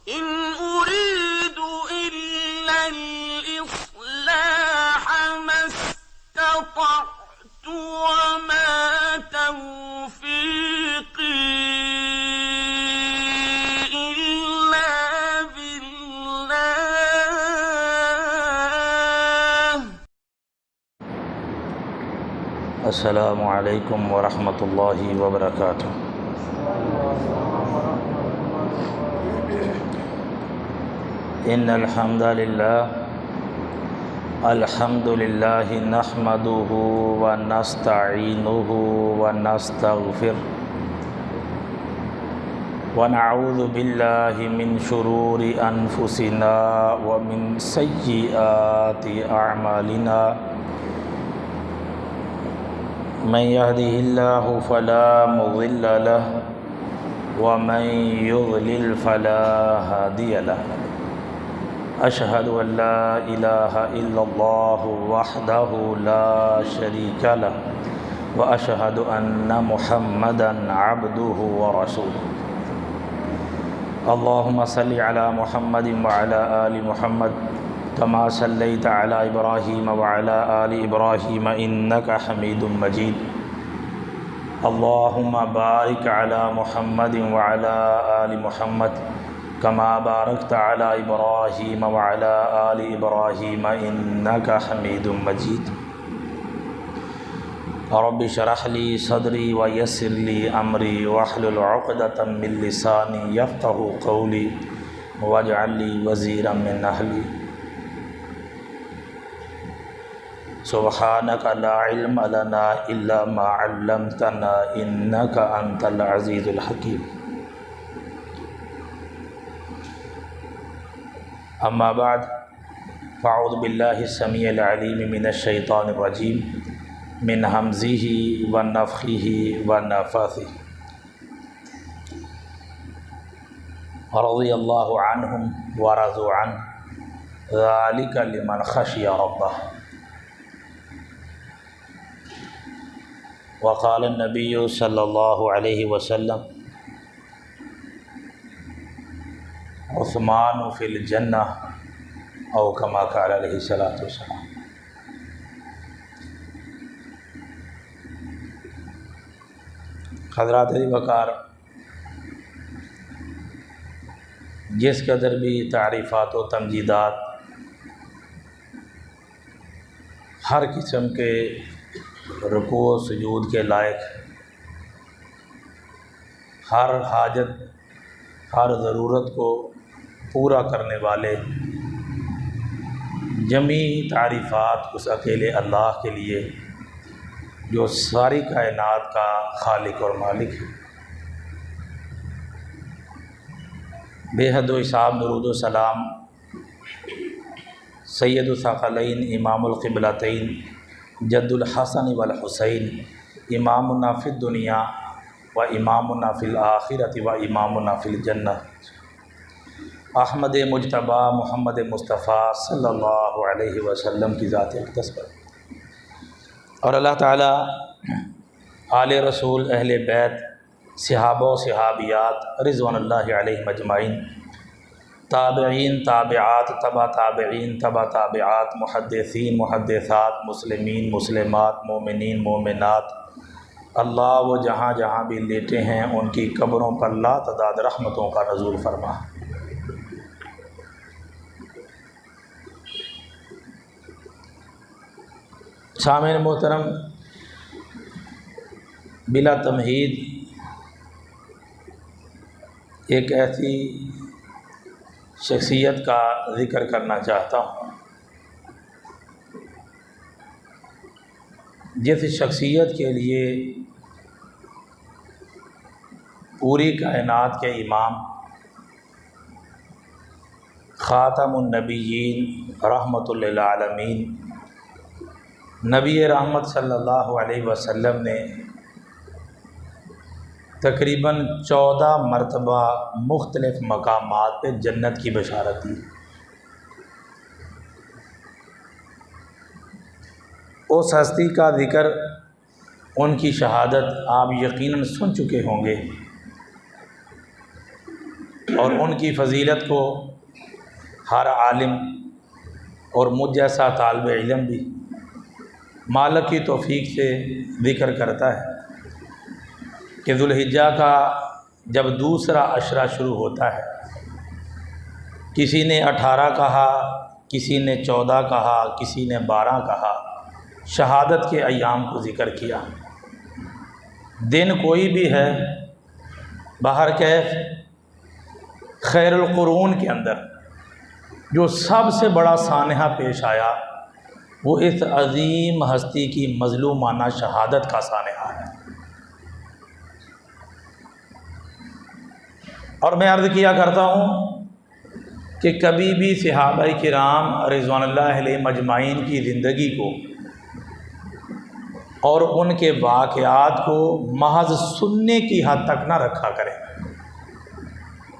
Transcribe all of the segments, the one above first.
إن أريد إلا الإصلاح ما استطعت وما توفيقي إلا بالله. السلام علیکم ورحمۃ اللہ وبرکاتہ. ان الحمد للہ نحمده ونستعینه ونستغفر ونعوذ باللہ من شرور انفسنا ومن سیئات اعمالنا. من يهده الله فلا مضل له ومن يضلل فلا هادي له. أشهد أن لا إله إلا الله وحده لا شريك له وأشهد أن محمدا عبده ورسوله. اللهم صل على محمد وعلى آل محمد كما صليت على إبراهيم وعلى آل إبراهيم إنك حميد مجيد. اللهم بارك على محمد وعلى آل محمد كما باركت على إبراهيم وعلى آل إبراهيم إنك حميد مجيد. رب اشرح لي صدري ويسر لي أمري واحلل عقدة من لساني يفقهوا قولي واجعل لي وزيرا من أهلي. سبحانك لا علم لنا إلا ما علمتنا إنك أنت العزيز الحكيم. أما بعد فأعوذ بالله السميع العليم من الشيطان الرجيم من همزه ونفخه ونفاثه. رضي الله عنهم ورضوا عنه ذلك لمن خشي ربه. وقال النبي صلى الله عليه وسلم عثمان في الجنة او كما قال عليه الصلاة والسلام. حضرات وقار، جس قدر بھی تعریفات و تمجیدات ہر قسم کے رکوع و سجود کے لائق، ہر حاجت ہر ضرورت کو پورا کرنے والے جمیع تعریفات اس اکیلے اللہ کے لیے جو ساری کائنات کا خالق اور مالک ہے. بے حد و حساب درود و سلام سید الثقلین امام القبلتین جد الحسن والحسین امامنا فی الدنیا و امامنا فی الآخرۃ و امامنا فی الجنہ احمد مجتبیٰ محمد مصطفیٰ صلی اللہ علیہ وسلم کی ذات اقدس پر، اور اللہ تعالیٰ آل رسول اہل بیت صحابہ و صحابیات رضوان اللہ علیہم اجمعین، تابعین تابعات تبع تابعین تبع تابعات، محدثین محدثات، مسلمین مسلمات، مومنین مومنات، اللہ وہ جہاں جہاں بھی لیٹے ہیں ان کی قبروں پر لا تعداد رحمتوں کا نزول فرما. سامعین محترم، بلا تمہید ایک ایسی شخصیت کا ذکر کرنا چاہتا ہوں جس شخصیت کے لیے پوری کائنات کے امام خاتم النبیین رحمۃ للعالمین نبی رحمت صلی اللہ علیہ وسلم نے تقریباً 14 مرتبہ مختلف مقامات پہ جنت کی بشارت دی. اس ہستی کا ذکر، ان کی شہادت آپ یقیناً سن چکے ہوں گے. اور ان کی فضیلت کو ہر عالم اور مجھ جیسا طالب علم بھی مالک کی توفیق سے ذکر کرتا ہے کہ ذوالحجہ کا جب دوسرا عشرہ شروع ہوتا ہے، کسی نے 18 کہا، کسی نے 14 کہا، کسی نے 12 کہا، شہادت کے ایام کو ذکر کیا۔ دن کوئی بھی ہے، باہر کیف خیر القرون کے اندر جو سب سے بڑا سانحہ پیش آیا وہ اس عظیم ہستی کی مظلومانہ شہادت کا سانحہ ہے۔ اور میں عرض کیا کرتا ہوں کہ کبھی بھی صحابہ کرام رضوان اللہ علیہ مجمعین کی زندگی کو اور ان کے واقعات کو محض سننے کی حد تک نہ رکھا کریں۔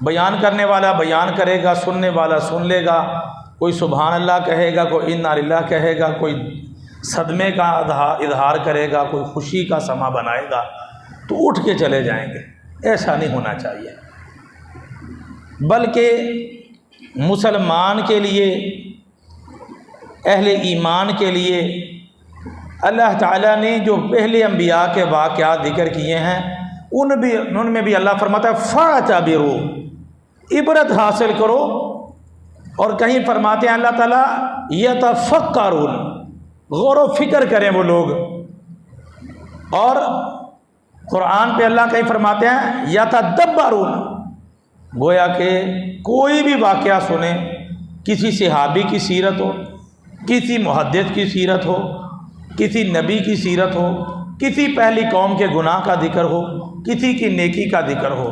بیان کرنے والا بیان کرے گا، سننے والا سن لے گا، کوئی سبحان اللہ کہے گا، کوئی انا للہ کہے گا، کوئی صدمے کا اظہار کرے گا، کوئی خوشی کا سما بنائے گا، تو اٹھ کے چلے جائیں گے۔ ایسا نہیں ہونا چاہیے، بلکہ مسلمان کے لیے، اہل ایمان کے لیے اللہ تعالیٰ نے جو پہلے انبیاء کے واقعات ذکر کیے ہیں ان میں بھی اللہ فرماتا ہے فَاعْتَبِرُوا، عبرت حاصل کرو۔ اور کہیں فرماتے ہیں اللہ تعالیٰ یتفکرون، غور و فکر کریں وہ لوگ۔ اور قرآن پہ اللہ کہیں فرماتے ہیں یتدبرون، گویا کہ کوئی بھی واقعہ سنیں، کسی صحابی کی سیرت ہو، کسی محدث کی سیرت ہو، کسی نبی کی سیرت ہو، کسی پہلی قوم کے گناہ کا ذکر ہو، کسی کی نیکی کا ذکر ہو،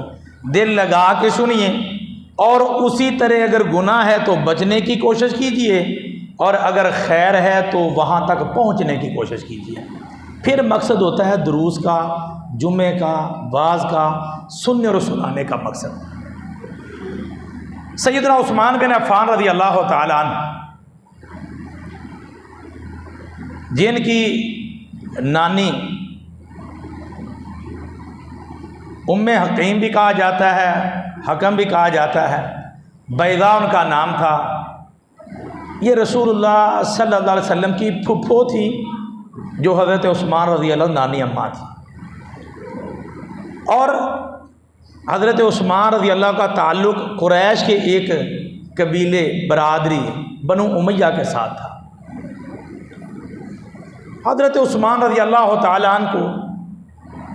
دل لگا کے سنیے، اور اسی طرح اگر گناہ ہے تو بچنے کی کوشش کیجیے، اور اگر خیر ہے تو وہاں تک پہنچنے کی کوشش کیجیے۔ پھر مقصد ہوتا ہے دروس کا، جمعے کا، واعظ کا، سننے اور سنانے کا مقصد۔ سیدنا عثمان بن عفان رضی اللہ تعالیٰ عنہ، جن کی نانی ام حکیم بھی کہا جاتا ہے، حکم بھی کہا جاتا ہے، بیضاء ان کا نام تھا، یہ رسول اللہ صلی اللہ علیہ وسلم کی پھپھو تھی جو حضرت عثمان رضی اللہ عنہ نانی اماں تھی۔ اور حضرت عثمان رضی اللہ کا تعلق قریش کے ایک قبیلے برادری بنو امیہ کے ساتھ تھا۔ حضرت عثمان رضی اللہ تعالیٰ عنہ کو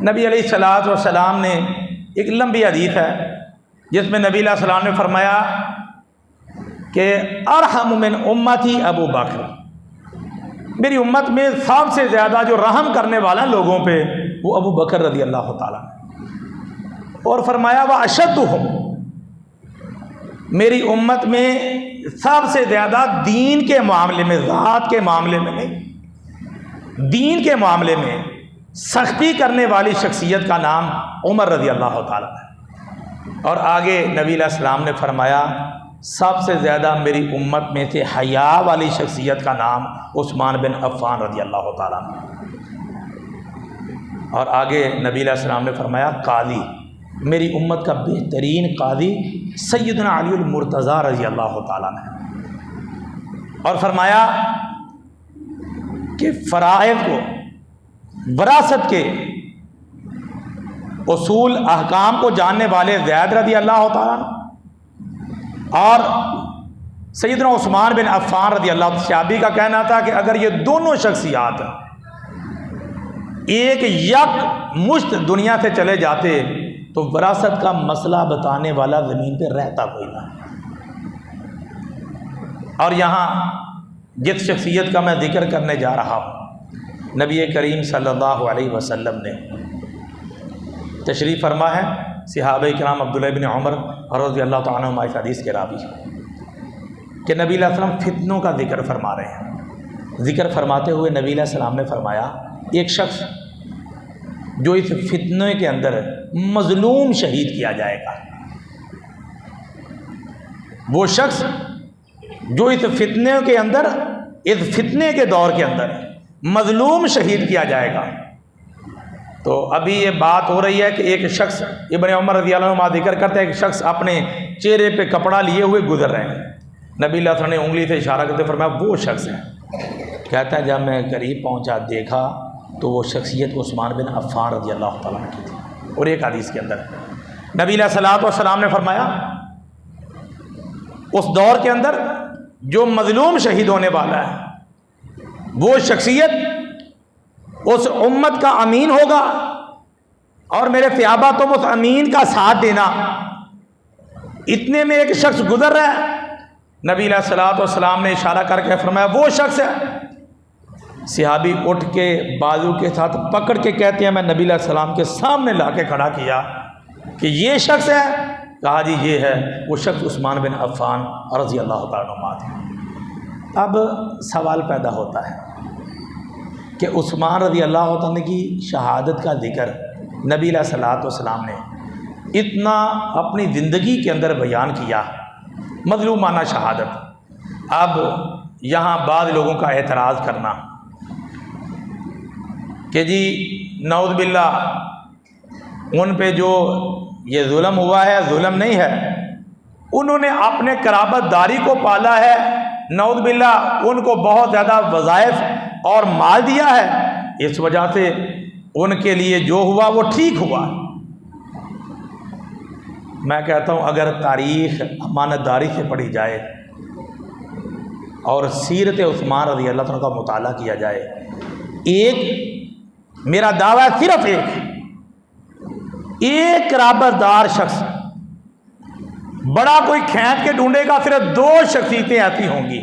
نبی علیہ الصلوۃ والسلام نے، ایک لمبی حدیث ہے جس میں نبی علیہ السلام نے فرمایا کہ ارحم من امتی ابو بکر، میری امت میں سب سے زیادہ جو رحم کرنے والا لوگوں پہ وہ ابو بکر رضی اللہ تعالیٰ عنہ۔ اور فرمایا واشدہم، میری امت میں سب سے زیادہ دین کے معاملے میں، ذات کے معاملے میں نہیں، دین کے معاملے میں سختی کرنے والی شخصیت کا نام عمر رضی اللہ تعالیٰ ہے۔ اور آگے نبی علیہ السلام نے فرمایا سب سے زیادہ میری امت میں سے حیا والی شخصیت کا نام عثمان بن عفان رضی اللہ تعالیٰ عنہ۔ اور آگے نبی علیہ السلام نے فرمایا قاضی، میری امت کا بہترین قاضی سیدنا علی المرتضیٰ رضی اللہ تعالیٰ عنہ۔ اور فرمایا کہ فرائض کو، وراثت کے اصول احکام کو جاننے والے زید رضی اللہ تعالیٰ عنہ اور سیدنا عثمان بن عفان رضی اللہ عنہ، صحابی کا کہنا تھا کہ اگر یہ دونوں شخصیات ایک یک مشت دنیا سے چلے جاتے تو وراثت کا مسئلہ بتانے والا زمین پہ رہتا کوئی نہ۔ اور یہاں جس شخصیت کا میں ذکر کرنے جا رہا ہوں، نبی کریم صلی اللہ علیہ وسلم نے تشریف فرما ہے، صحابہ کرام عبداللہ بن عمر رضی اللہ تعالیٰ عنہ اس حدیث کے راوی کہ نبی علیہ السلام فتنوں کا ذکر فرما رہے ہیں۔ ذکر فرماتے ہوئے نبی علیہ السلام نے فرمایا ایک شخص جو اس فتنے کے اندر مظلوم شہید کیا جائے گا، وہ شخص جو اس فتنے کے اندر، اس فتنے کے دور کے اندر مظلوم شہید کیا جائے گا، تو ابھی یہ بات ہو رہی ہے کہ ایک شخص، ابن عمر رضی اللہ عنہ ذکر کرتے ہیں، ایک شخص اپنے چہرے پہ کپڑا لیے ہوئے گزر رہے ہیں، نبی اللہ صلی اللہ علیہ وسلم نے انگلی سے اشارہ کرتے فرمایا وہ شخص ہے۔ کہتا ہے جب میں قریب پہنچا دیکھا تو وہ شخصیت عثمان بن عفان رضی اللہ تعالیٰ عنہ کی تھی۔ اور ایک حدیث کے اندر نبی علیہ الصلوۃ والسلام نے فرمایا اس دور کے اندر جو مظلوم شہید ہونے والا ہے وہ شخصیت اس امت کا امین ہوگا، اور میرے صحابہ تم اس امین کا ساتھ دینا۔ اتنے میں ایک شخص گزر رہا ہے، نبی علیہ الصلوۃ والسلام نے اشارہ کر کے فرمایا وہ شخص ہے۔ صحابی اٹھ کے بازو کے ساتھ پکڑ کے کہتے ہیں میں نبی علیہ السلام کے سامنے لا کے کھڑا کیا کہ یہ شخص ہے؟ کہا جی یہ ہے وہ شخص عثمان بن عفان رضی اللہ تعالیٰ عنہ۔ اب سوال پیدا ہوتا ہے کہ عثمان رضی اللہ تعالیٰ کی شہادت کا ذکر نبی علیہ الصلوۃ والسلام نے اتنا اپنی زندگی کے اندر بیان کیا، مظلومانہ شہادت۔ اب یہاں بعض لوگوں کا اعتراض کرنا کہ جی نعوذ باللہ ان پہ جو یہ ظلم ہوا ہے ظلم نہیں ہے، انہوں نے اپنے قرابت داری کو پالا ہے، نعوذ باللہ ان کو بہت زیادہ وظائف اور مال دیا ہے، اس وجہ سے ان کے لیے جو ہوا وہ ٹھیک ہوا۔ میں کہتا ہوں اگر تاریخ امانت داری سے پڑھی جائے اور سیرت عثمان رضی اللہ عنہ کا مطالعہ کیا جائے، ایک میرا دعویٰ ہے صرف ایک قرابت دار شخص، بڑا کوئی کھینچ کے ڈھونڈے گا، صرف دو شخصیتیں ایسی ہوں گی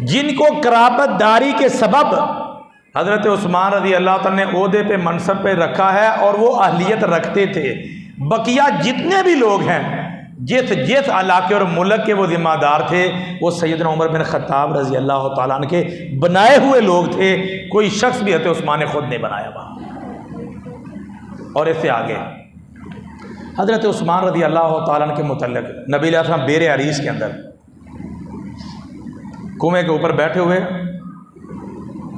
جن کو قرابت داری کے سبب حضرت عثمان رضی اللہ تعالیٰ نے عہدے پہ منصب پہ رکھا ہے اور وہ اہلیت رکھتے تھے۔ بقیہ جتنے بھی لوگ ہیں جس علاقے اور ملک کے وہ ذمہ دار تھے وہ سیدنا عمر بن خطاب رضی اللہ تعالیٰ عنہ کے بنائے ہوئے لوگ تھے، کوئی شخص بھی حضرت عثمان نے خود نہیں بنایا ہوا۔ اور اس سے آگے حضرت عثمان رضی اللہ تعالیٰ عنہ کے متعلق نبی علیہ السلام بیر عریش کے اندر کنویں کے اوپر بیٹھے ہوئے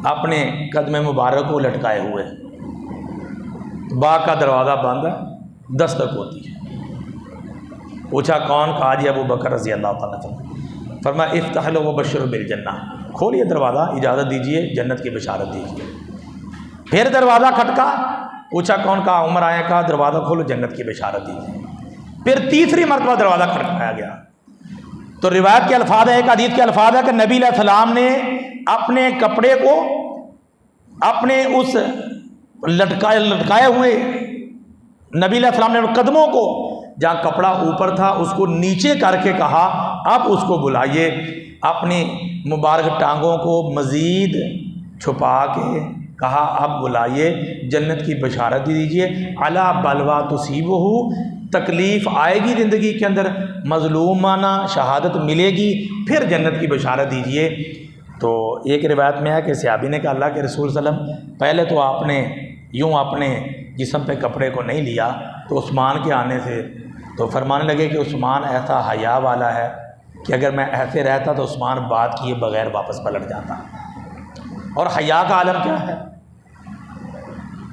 اپنے قدم مبارک کو لٹکائے ہوئے، باغ کا دروازہ بند ہے، دستک ہوتی ہے۔ پوچھا کون؟ کہا جی ابو بکر رضی اللہ تعالیٰ عنہ۔ فرمایا افتح لو وبشروا بالجنہ، کھولیے دروازہ، اجازت دیجئے، جنت کی بشارت دیجئے۔ پھر دروازہ کھٹکا، پوچھا کون؟ کہا عمر آئے، کہا دروازہ کھولو، جنت کی بشارت دیجئے۔ پھر تیسری مرتبہ دروازہ کھٹکایا گیا تو روایت کے الفاظ ہے، ایک حدیث کے الفاظ ہے کہ نبی علیہ السلام نے اپنے کپڑے کو اپنے اس لٹکائے ہوئے نبی علیہ السلام نے قدموں کو جہاں کپڑا اوپر تھا اس کو نیچے کر کے کہا اب اس کو بلائیے، اپنی مبارک ٹانگوں کو مزید چھپا کے کہا اب بلائیے، جنت کی بشارت دیجیے، الا بلوا تصیبہ، تکلیف آئے گی زندگی کے اندر، مظلومانہ شہادت ملے گی، پھر جنت کی بشارت دیجیے۔ تو ایک روایت میں ہے کہ صحابی نے کہا اللہ کے رسول صلی اللہ علیہ وسلم پہلے تو آپ نے یوں اپنے جسم پہ کپڑے کو نہیں لیا، تو عثمان کے آنے سے تو فرمانے لگے کہ عثمان ایسا حیا والا ہے کہ اگر میں ایسے رہتا تو عثمان بات کیے بغیر واپس پلٹ جاتا۔ اور حیا کا عالم کیا ہے؟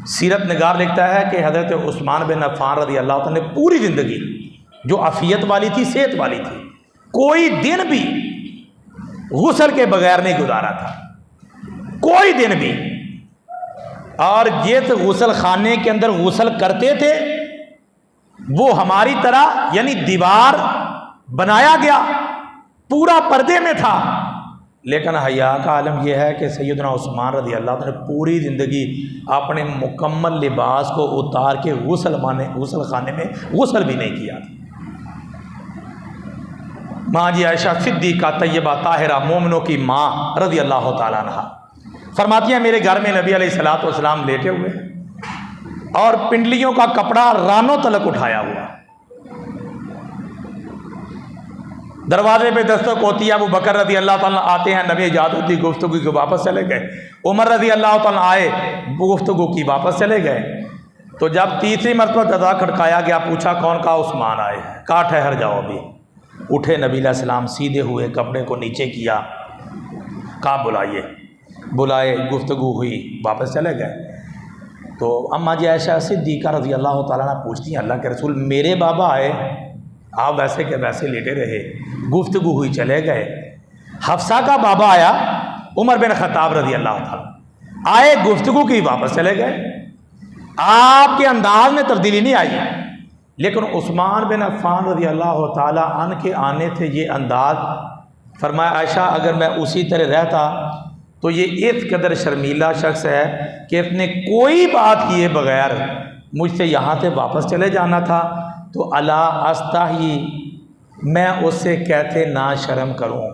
سیرت نگار لکھتا ہے کہ حضرت عثمان بن عفان رضی اللہ عنہ نے پوری زندگی جو عافیت والی تھی، صحت والی تھی، کوئی دن بھی غسل کے بغیر نہیں گزارا تھا، کوئی دن بھی۔ اور جس غسل خانے کے اندر غسل کرتے تھے وہ ہماری طرح یعنی دیوار بنایا گیا پورا پردے میں تھا، لیکن حیا کا عالم یہ ہے کہ سیدنا عثمان رضی اللہ عنہ نے پوری زندگی اپنے مکمل لباس کو اتار کے غسل خانے میں غسل بھی نہیں کیا۔ ماں جی عائشہ صدیقہ طیبہ طاہرہ مومنوں کی ماں رضی اللہ تعالیٰ عنہ فرماتی ہیں میرے گھر میں نبی علیہ الصلوۃ والسلام لیٹے ہوئے اور پنڈلیوں کا کپڑا رانوں تلک اٹھایا ہوا، دروازے پہ دستک ہوتی ہے، ابو بکر رضی اللہ تعالیٰ آتے ہیں، نبی اجازت دی گفتگو کی واپس چلے گئے، عمر رضی اللہ تعالیٰ آئے گفتگو کی واپس چلے گئے۔ تو جب تیسری مرتبہ دروازہ کھٹکایا گیا، پوچھا کون؟ کہا عثمان آئے، کہا ٹھہر جاؤ ابھی۔ اٹھے نبی علیہ السلام، سیدھے ہوئے، کپڑے کو نیچے کیا، کہا بلائیے، بلائے، گفتگو ہوئی، واپس چلے گئے۔ تو اماں جی عائشہ صدیقہ رضی اللہ تعالیٰ عنہ پوچھتی ہیں اللہ کے رسول میرے بابا آئے، آپ ویسے کہ ویسے لیٹے رہے، گفتگو ہوئی چلے گئے، حفصہ کا بابا آیا عمر بن خطاب رضی اللہ تعالیٰ آئے، گفتگو کی، واپس چلے گئے، آپ کے انداز میں تبدیلی نہیں آئی، لیکن عثمان بن عفان رضی اللہ تعالیٰ عنہ کے آنے تھے یہ انداز۔ فرمایا عائشہ اگر میں اسی طرح رہتا تو یہ اس قدر شرمیلا شخص ہے کہ اس نے کوئی بات کیے بغیر مجھ سے یہاں سے واپس چلے جانا تھا، تو الا استحی، میں اس سے کہتے نہ شرم کروں،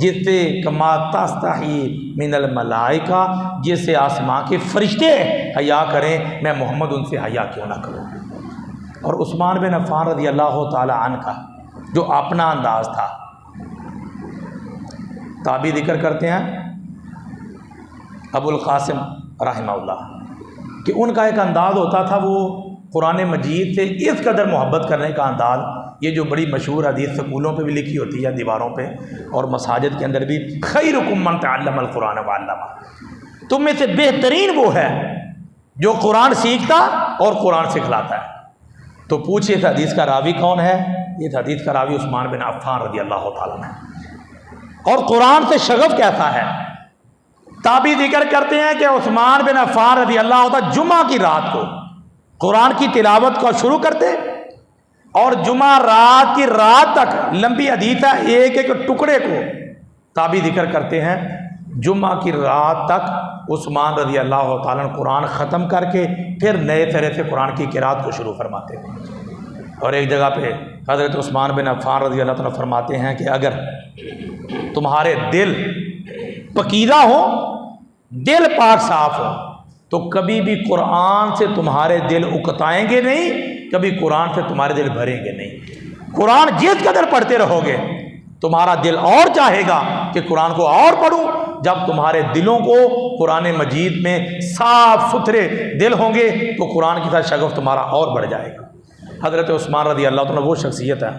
جس سے کما تستحی من الملائکہ، جس سے آسمان کے فرشتے حیا کریں، میں محمد ان سے حیا کیوں نہ کروں۔ اور عثمان بن عفان رضی اللہ تعالی عنہ کا جو اپنا انداز تھا، تابعی ذکر کرتے ہیں ابو القاسم رحمہ اللہ کہ ان کا ایک انداز ہوتا تھا، وہ قرآن مجید سے اس قدر محبت کرنے کا انداز، یہ جو بڑی مشہور حدیث سکولوں پہ بھی لکھی ہوتی ہے، دیواروں پہ اور مساجد کے اندر بھی، خیرکم من تعلم القرآن وعلمہ، تم میں سے بہترین وہ ہے جو قرآن سیکھتا اور قرآن سکھلاتا ہے۔ تو پوچھئے اس حدیث کا راوی کون ہے؟ یہ حدیث کا راوی عثمان بن عفان رضی اللہ تعالیٰ عنہ، اور قرآن سے شغف کیسا ہے۔ تابعی ذکر کرتے ہیں کہ عثمان بن عفان رضی اللہ تعالیٰ جمعہ کی رات کو قرآن کی تلاوت کو شروع کرتے، اور جمعہ رات کی رات تک، لمبی حدیث ہے، ایک ایک ٹکڑے کو تابعی ذکر کرتے ہیں، جمعہ کی رات تک عثمان رضی اللہ تعالیٰ قرآن ختم کر کے پھر نئے طرح سے قرآن کی قرات کو شروع فرماتے ہیں۔ اور ایک جگہ پہ حضرت عثمان بن عفان رضی اللہ تعالیٰ فرماتے ہیں کہ اگر تمہارے دل پکیزہ ہو، دل پاک صاف ہو، تو کبھی بھی قرآن سے تمہارے دل اکتائیں گے نہیں، کبھی قرآن سے تمہارے دل بھریں گے نہیں۔ قرآن جس قدر پڑھتے رہو گے تمہارا دل اور چاہے گا کہ قرآن کو اور پڑھوں۔ جب تمہارے دلوں کو قرآن مجید میں صاف ستھرے دل ہوں گے تو قرآن کی ساتھ شغف تمہارا اور بڑھ جائے گا۔ حضرت عثمان رضی اللہ عنہ وہ شخصیت ہے،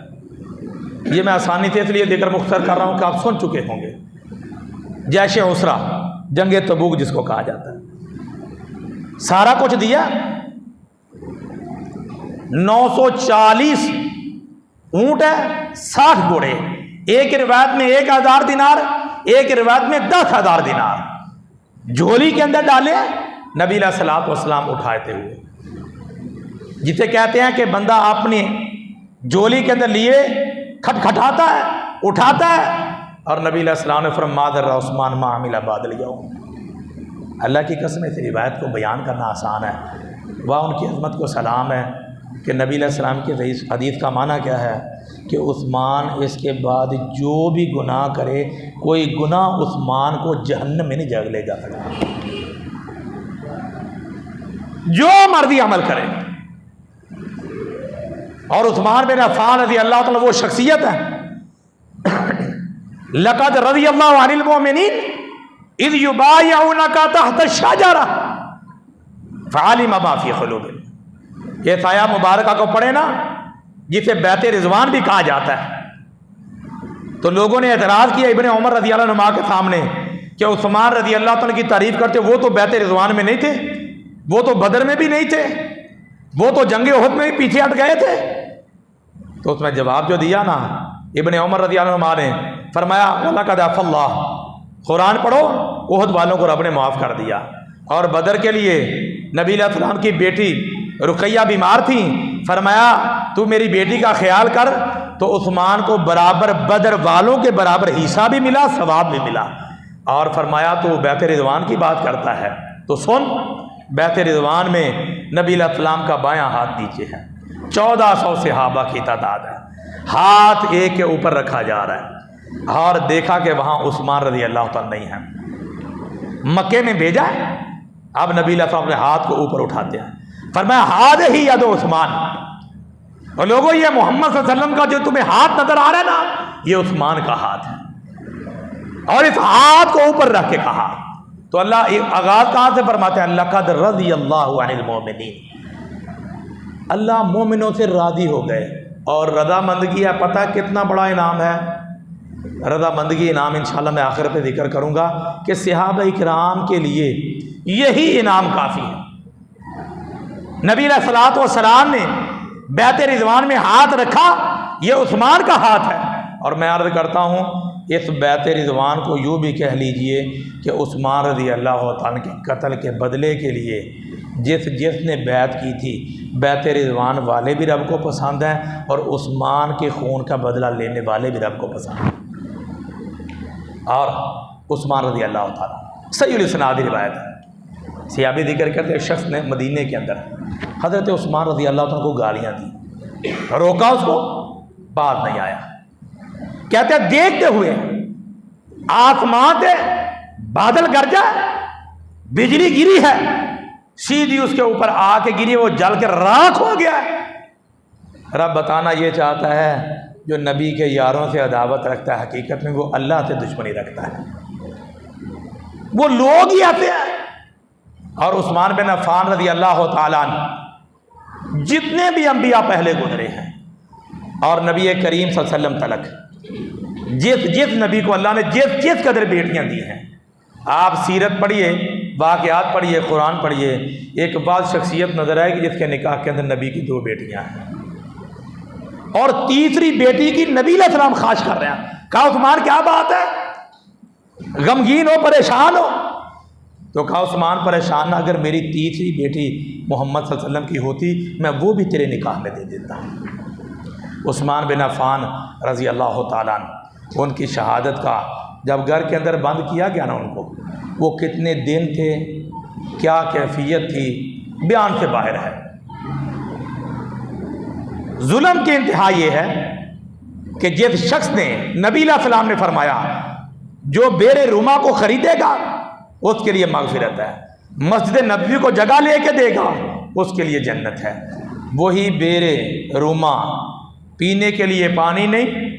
یہ میں آسانی سے اس لیے ذکر مختصر کر رہا ہوں کہ آپ سن چکے ہوں گے۔ جیش عسرہ، جنگ تبوک جس کو کہا جاتا ہے، سارا کچھ دیا، 940 اونٹ ہے، 60 گھوڑے، ایک روایت میں 1000 دینار، ایک روایت میں 10,000 دینار جھولی کے اندر ڈالے، نبی علیہ الصلوۃ والسلام اٹھاتے ہوئے، جسے کہتے ہیں کہ بندہ اپنی جھولی کے اندر لیے کھٹکھٹاتا ہے، اٹھاتا ہے، اور نبی علیہ السلام نے فرمایا مادر عثمان ما عمل بعد اليوم۔ اللہ کی قسم اس روایت کو بیان کرنا آسان ہے، واہ ان کی عظمت کو سلام ہے کہ نبی علیہ السلام کی حدیث کا معنی کیا ہے کہ عثمان اس کے بعد جو بھی گناہ کرے، کوئی گناہ عثمان کو جہنم میں نہیں لے جا سکتا، جو مرضی عمل کرے۔ اور عثمان بن عفان رضی اللہ تعالیٰ وہ شخصیت ہے، لقد رضی اللہ عن المؤمنین اذ یبایعونک تحت الشجرہ فعلم ما فی قلوبہم۔ یہ آیہ مبارکہ کو پڑھے نا، جسے بیعت رضوان بھی کہا جاتا ہے، تو لوگوں نے اعتراض کیا ابن عمر رضی اللہ عنہ کے سامنے کہ عثمان رضی اللہ تعالیٰ کی تعریف کرتے، وہ تو بیعت رضوان میں نہیں تھے، وہ تو بدر میں بھی نہیں تھے، وہ تو جنگ احد میں بھی پیچھے ہٹ گئے تھے۔ تو اس میں جواب جو دیا نا ابن عمر رضی اللہ عنہ نے، فرمایا وَلَقَدْ عَفَا اللَّهُ، قرآن پڑھو، احد والوں کو رب نے معاف کر دیا۔ اور بدر کے لیے نبی علیہ السلام کی بیٹی رقیہ بیمار تھیں، فرمایا تو میری بیٹی کا خیال کر، تو عثمان کو برابر بدر والوں کے برابر حصہ بھی ملا، ثواب بھی ملا۔ اور فرمایا تو بیعت رضوان کی بات کرتا ہے، تو سن، بیعت رضوان میں نبی علیہ السلام کا بایاں ہاتھ نیچے ہے، 1400 صحابہ کی تعداد ہے، ہاتھ ایک کے اوپر رکھا جا رہا ہے، اور دیکھا کہ وہاں عثمان رضی اللہ تعالیٰ نہیں ہے، مکے میں بھیجا ہے۔ اب نبی علیہ السلام اپنے ہاتھ کو اوپر اٹھاتے ہیں، فرمایا ہاتھ ہی ید عثمان، اور لوگوں یہ محمد صلی اللہ علیہ وسلم کا جو تمہیں ہاتھ نظر آ رہا ہے نا، یہ عثمان کا ہاتھ ہے، اور اس ہاتھ کو اوپر رکھ کے کہا۔ تو اللہ آغاز کہاں سے فرماتے ہیں؟ لقد رضی اللہ عن المؤمنین، اللہ مومنوں سے راضی ہو گئے۔ اور رضا مندگی ہے، پتہ کتنا بڑا انعام ہے رضا مندگی انعام، انشاءاللہ میں آخر پہ ذکر کروں گا کہ صحابہ کرام کے لیے یہی انعام کافی ہے۔ نبی علیہ الصلوۃ والسلام نے بیت رضوان میں ہاتھ رکھا، یہ عثمان کا ہاتھ ہے۔ اور میں عرض کرتا ہوں اس بیت رضوان کو یوں بھی کہہ لیجئے کہ عثمان رضی اللہ تعالیٰ کے قتل کے بدلے کے لیے جس نے بیعت کی تھی، بیت رضوان والے بھی رب کو پسند ہیں اور عثمان کے خون کا بدلہ لینے والے بھی رب کو پسند ہیں۔ اور عثمان رضی اللہ تعالیٰ صحیح الاسناد روایت ہے، صحابی ذکر کرتے ہیں شخص نے مدینے کے اندر حضرت عثمان رضی اللہ تعالیٰ کو گالیاں دی، روکا اس کو، بات نہیں آیا۔ کہتے ہیں دیکھتے ہوئے آسمان سے بادل گرجا، بجلی گری ہے، سیدھی اس کے اوپر آ کے گری، وہ جل کے راکھ ہو گیا ہے۔ رب بتانا یہ چاہتا ہے جو نبی کے یاروں سے عداوت رکھتا ہے حقیقت میں وہ اللہ سے دشمنی رکھتا ہے، وہ لوگ ہی آتے ہیں۔ اور عثمان بن عفان رضی اللہ تعالیٰ عنہ جتنے بھی انبیاء پہلے گزرے ہیں اور نبی کریم صلی اللہ علیہ وسلم تلک جس نبی کو اللہ نے جس قدر بیٹیاں دی ہیں، آپ سیرت پڑھیے، واقعات پڑھیے، قرآن پڑھیے، ایک بعض شخصیت نظر آئے گی جس کے نکاح کے اندر نبی کی 2 بیٹیاں ہیں اور تیسری بیٹی کی نبی علیہ السلام خواہش کر رہے ہیں۔ کہا عثمان کیا بات ہے، غمگین ہو، پریشان ہو؟ تو کہا عثمان پریشان نہ، اگر میری تیسری بیٹی محمد صلی اللہ علیہ وسلم کی ہوتی میں وہ بھی تیرے نکاح میں دے دیتا۔ عثمان بن عفان رضی اللہ تعالیٰ عنہ ان کی شہادت کا جب گھر کے اندر بند کیا گیا نا ان کو، وہ کتنے دن تھے، کیا کیفیت تھی، بیان سے باہر ہے۔ ظلم کی انتہا یہ ہے کہ جس شخص نے نبی علیہ السلام نے فرمایا جو بیر روما کو خریدے گا اس کے لیے مغفرت ہے، مسجد نبوی کو جگہ لے کے دے گا اس کے لیے جنت ہے۔ وہی بیر روما پینے کے لیے پانی نہیں،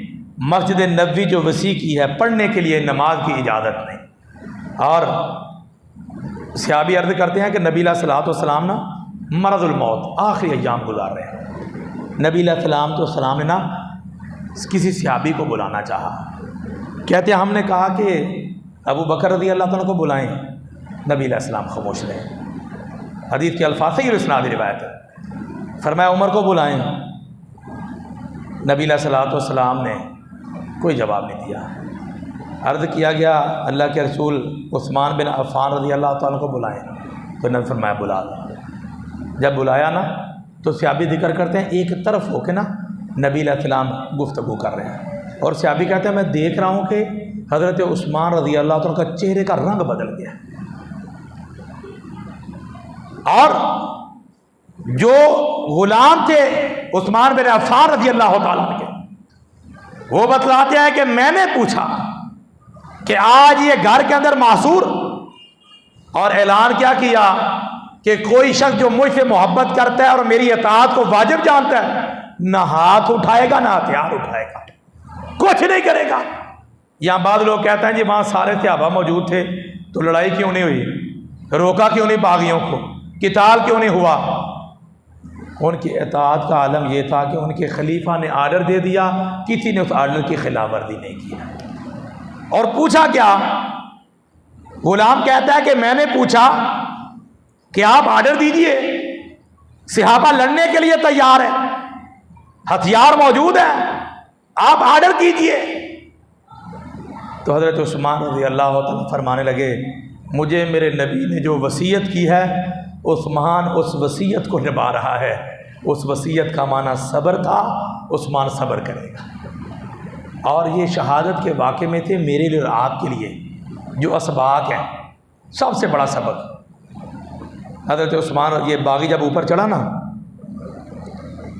مسجد نبوی جو وسیع کی ہے پڑھنے کے لیے نماز کی اجازت نہیں۔ اور صحابی عرض کرتے ہیں کہ نبی علیہ الصلوۃ والسلام نا مرض الموت آخری ایام گزار رہے ہیں، نبی علیہ السلام نے نا کسی صحابی کو بلانا چاہا، کہتے ہیں ہم نے کہا کہ ابو بکر رضی اللہ تعالیٰ کو بلائیں، نبی علیہ السلام خاموش رہے۔ حدیث کے الفاظ سے یہ اسناد روایت ہے، فرمایا عمر کو بلائیں، نبی علیہ الصلوۃ والسلام نے کوئی جواب نہیں دیا۔ عرض کیا گیا اللہ کے رسول عثمان بن عفان رضی اللہ تعالیٰ کو بلائیں، تو نبی فرمایا بلا دو۔ جب بلایا نا تو صحابی ذکر کرتے ہیں ایک طرف ہو کے نا نبی علیہ السلام گفتگو کر رہے ہیں، اور صحابی کہتے ہیں میں دیکھ رہا ہوں کہ حضرت عثمان رضی اللہ تعالیٰ کا چہرے کا رنگ بدل گیا، اور جو غلام تھے عثمان بن عفان رضی اللہ تعالیٰ کے وہ بتلاتے ہیں کہ میں نے پوچھا کہ آج یہ گھر کے اندر معصور، اور اعلان کیا کیا کہ کوئی شخص جو مجھ سے محبت کرتا ہے اور میری اطاعت کو واجب جانتا ہے نہ ہاتھ اٹھائے گا نہ ہتھیار اٹھائے گا، کچھ نہیں کرے گا۔ یہاں بعض لوگ کہتے ہیں جی وہاں سارے صحابہ موجود تھے تو لڑائی کیوں نہیں ہوئی، روکا کیوں نہیں باغیوں کو، قتال کیوں نہیں ہوا؟ ان کی اطاعت کا عالم یہ تھا کہ ان کے خلیفہ نے آرڈر دے دیا، کسی نے اس آرڈر کی خلاف ورزی نہیں کیا۔ اور پوچھا کیا؟ غلام کہتا ہے کہ میں نے پوچھا کہ آپ آرڈر دیجئے، صحابہ لڑنے کے لیے تیار ہیں، ہتھیار موجود ہیں، آپ آرڈر کیجئے۔ تو حضرت عثمان رضی اللہ تعالیٰ فرمانے لگے مجھے میرے نبی نے جو وصیت کی ہے عثمان اس وصیت کو نبھا رہا ہے، اس وصیت کا معنی صبر تھا، عثمان صبر کرے گا۔ اور یہ شہادت کے واقعے میں تھے میرے لیے اور آپ کے لیے جو اسباق ہیں، سب سے بڑا سبق۔ حضرت عثمان یہ باغی جب اوپر چڑھا نا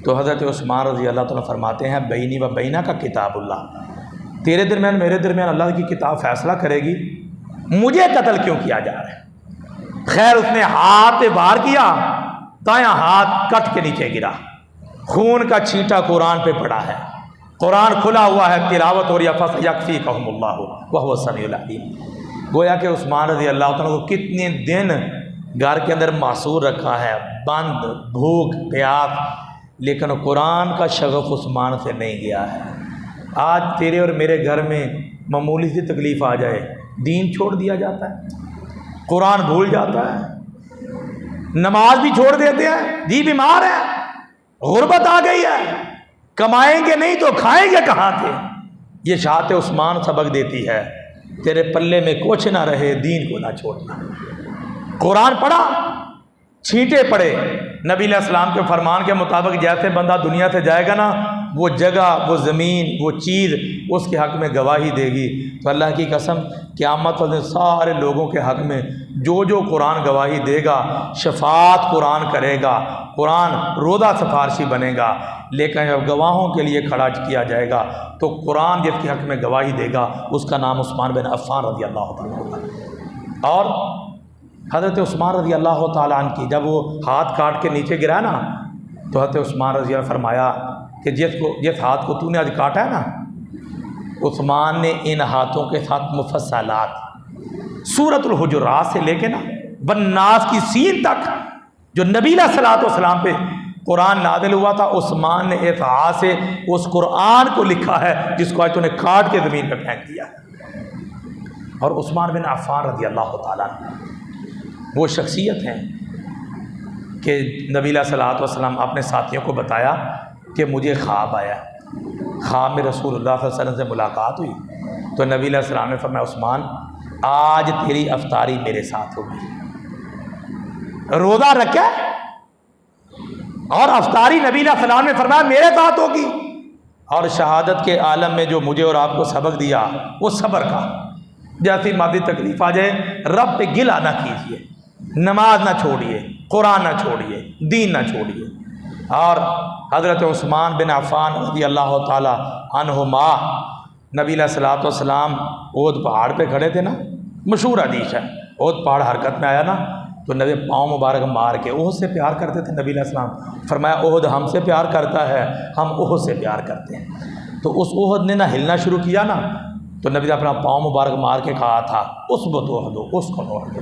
تو حضرت عثمان رضی اللہ تعالیٰ فرماتے ہیں بینی و بینہ کا کتاب اللہ، تیرے درمیان میرے درمیان اللہ کی کتاب فیصلہ کرے گی، مجھے قتل کیوں کیا جا رہا ہے؟ خیر اس نے ہاتھ وار کیا، دایاں ہاتھ کٹ کے نیچے گرا، خون کا چھینٹا قرآن پہ پڑا ہے، قرآن کھلا ہوا ہے، تلاوت ہو رہی ہے، فَسَيَكْفِيكَهُمُ اللَّهُ وَهُوَ السَّمِيعُ الْعَلِيمُ۔ گویا کہ عثمان رضی اللہ تعالیٰ کو کتنے دن گھر کے اندر معصور رکھا ہے، بند، بھوک پیاس، لیکن قرآن کا شغف عثمان سے نہیں گیا ہے۔ آج تیرے اور میرے گھر میں معمولی سی تکلیف آ جائے دین چھوڑ دیا جاتا ہے، قرآن بھول جاتا ہے، نماز بھی چھوڑ دیتے ہیں، جی بیمار ہے، غربت آ گئی ہے، کمائیں گے نہیں تو کھائیں گے کہاں سے؟ یہ شاعت عثمان سبق دیتی ہے، تیرے پلے میں کچھ نہ رہے دین کو نہ چھوڑنا۔ قرآن پڑھا، چھینٹے پڑے، نبی علیہ السلام کے فرمان کے مطابق جیسے بندہ دنیا سے جائے گا نا، وہ جگہ، وہ زمین، وہ چیز اس کے حق میں گواہی دے گی۔ تو اللہ کی قسم قیامت والے سارے لوگوں کے حق میں جو جو قرآن گواہی دے گا، شفاعت قرآن کرے گا، قرآن روضہ سفارشی بنے گا، لیکن جب گواہوں کے لیے کھڑا کیا جائے گا تو قرآن جس کے حق میں گواہی دے گا اس کا نام عثمان بن عفان رضی اللہ تعالیٰ عنہ۔ اور حضرت عثمان رضی اللہ تعالیٰ عنہ کی جب وہ ہاتھ کاٹ کے نیچے گرا نا، تو حضرت عثمان رضی اللہ عنہ فرمایا کہ جس ہاتھ کو تو نے آج کاٹا ہے نا، عثمان نے ان ہاتھوں کے ساتھ مفصلات سورۃ الحجرات سے لے کے نا والناس کی سین تک جو نبی علیہ الصلوۃ والسلام پہ قرآن نازل ہوا تھا، عثمان نے اس ہاتھ سے اس قرآن کو لکھا ہے جس کو آج تو نے کاٹ کے زمین پہ پھینک دیا۔ اور عثمان بن عفان رضی اللہ تعالیٰ عنہ وہ شخصیت ہیں کہ نبی علیہ الصلوۃ والسلام اپنے ساتھیوں کو بتایا کہ مجھے خواب آیا، خواب میں رسول اللہ صلی اللہ علیہ وسلم سے ملاقات ہوئی، تو نبی علیہ السلام نے فرمایا عثمان آج تیری افطاری میرے ساتھ ہوگی، روزہ رکھے اور افطاری نبی علیہ السلام نے فرمایا میرے ساتھ ہوگی۔ اور شہادت کے عالم میں جو مجھے اور آپ کو سبق دیا وہ صبر کا، جیسی مادی تکلیف آ جائے رب پہ گلہ نہ کیجیے، نماز نہ چھوڑیے، قرآن نہ چھوڑیے، دین نہ چھوڑیے۔ اور حضرت عثمان بن عفان رضی اللہ تعالی عنہما نبی علیہ الصلوۃ والسلام احد پہاڑ پہ کھڑے تھے نا، مشہور حدیث ہے، احد پہاڑ حرکت میں آیا نا تو نبی پاؤں مبارک مار کے احد سے پیار کرتے تھے نبی علیہ السلام، فرمایا احد ہم سے پیار کرتا ہے، ہم احد سے پیار کرتے ہیں۔ تو اس احد نے نہ ہلنا شروع کیا نا تو نبی نے اپنا پاؤں مبارک مار کے کہا تھا اثبت احد، اس کو نوڑ دو،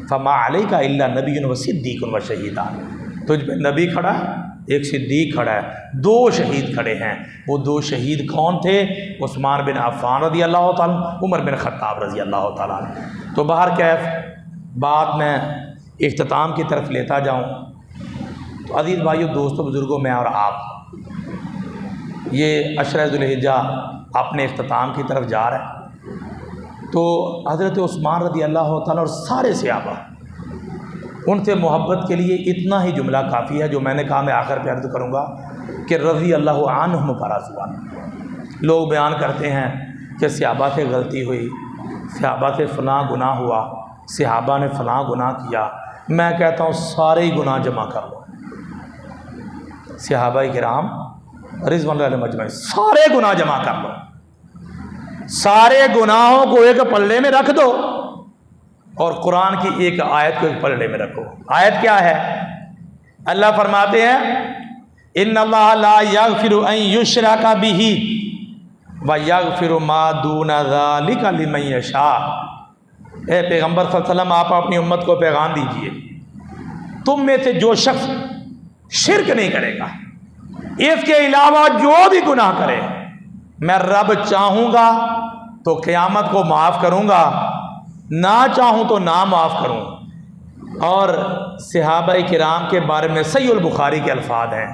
فما علیک الا نبی و صدیق و شہیدان، تجھ پہ نبی کھڑا ہے، ایک صدیق کھڑا ہے، دو شہید کھڑے ہیں۔ وہ دو شہید کون تھے؟ عثمان بن عفان رضی اللہ تعالیٰ عنہ، عمر بن خطاب رضی اللہ تعالیٰ عنہ۔ تو بہر کیف بات میں اختتام کی طرف لیتا جاؤں تو عزیز بھائیو، دوستوں، بزرگوں، میں اور آپ یہ عشرہ ذوالحجہ اپنے اختتام کی طرف جا رہے ہیں، تو حضرت عثمان رضی اللہ تعالیٰ اور سارے صحابہ، ان سے محبت کے لیے اتنا ہی جملہ کافی ہے جو میں نے کہا میں آخر پہ عرض کروں گا کہ رضی اللہ عنہم فرضوان۔ لوگ بیان کرتے ہیں کہ صحابہ سے غلطی ہوئی، صحابہ سے فلاں گناہ ہوا، صحابہ نے فلاں گناہ کیا۔ میں کہتا ہوں سارے ہی گناہ جمع کر لو، صحابہ کرام رضوان اللہ علیہم اجمعین سارے گناہ جمع کر لو، سارے گناہوں کو ایک پلڑے میں رکھ دو اور قرآن کی ایک آیت کو ایک پلڑے میں رکھو۔ آیت کیا ہے؟ اللہ فرماتے ہیں ان اللہ لا یغفر ان یشرک بہ ویغفر ما دون ذلک لمن یشاء۔ اے پیغمبر صلی اللہ علیہ وسلم، آپ اپنی امت کو پیغام دیجئے، تم میں سے جو شخص شرک نہیں کرے گا، اس کے علاوہ جو بھی گناہ کرے، میں رب چاہوں گا تو قیامت کو معاف کروں گا، نہ چاہوں تو نہ معاف کروں۔ اور صحابہ کرام کے بارے میں صحیح البخاری کے الفاظ ہیں،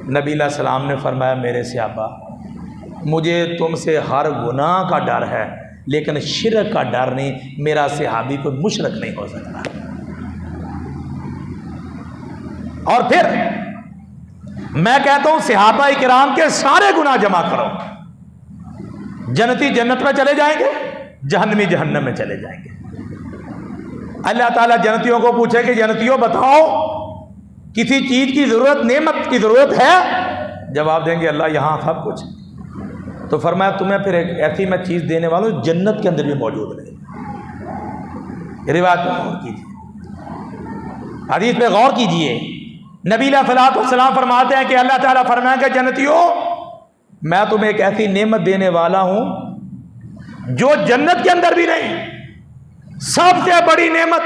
نبی علیہ السلام نے فرمایا میرے صحابہ، مجھے تم سے ہر گناہ کا ڈر ہے لیکن شرک کا ڈر نہیں، میرا صحابی کوئی مشرک نہیں ہو سکتا۔ اور پھر میں کہتا ہوں صحابہ کرام کے سارے گناہ جمع کرو، جنتی جنت میں چلے جائیں گے، جہنمی جہنم میں چلے جائیں گے۔ اللہ تعالیٰ جنتیوں کو پوچھے کہ جنتیوں بتاؤ کسی چیز کی ضرورت، نعمت کی ضرورت ہے؟ جواب دیں گے اللہ یہاں سب کچھ۔ تو فرمایا تمہیں پھر ایک ایسی میں چیز دینے والوں جنت کے اندر بھی موجود نہیں۔ روایت پہ غور کیجیے، حدیث پہ غور کیجیے۔ نبی علیہ الصلوۃ والسلام فرماتے ہیں کہ اللہ تعالیٰ فرمائیں کہ جنتیوں میں تمہیں ایک ایسی نعمت دینے والا ہوں جو جنت کے اندر بھی نہیں، سب سے بڑی نعمت۔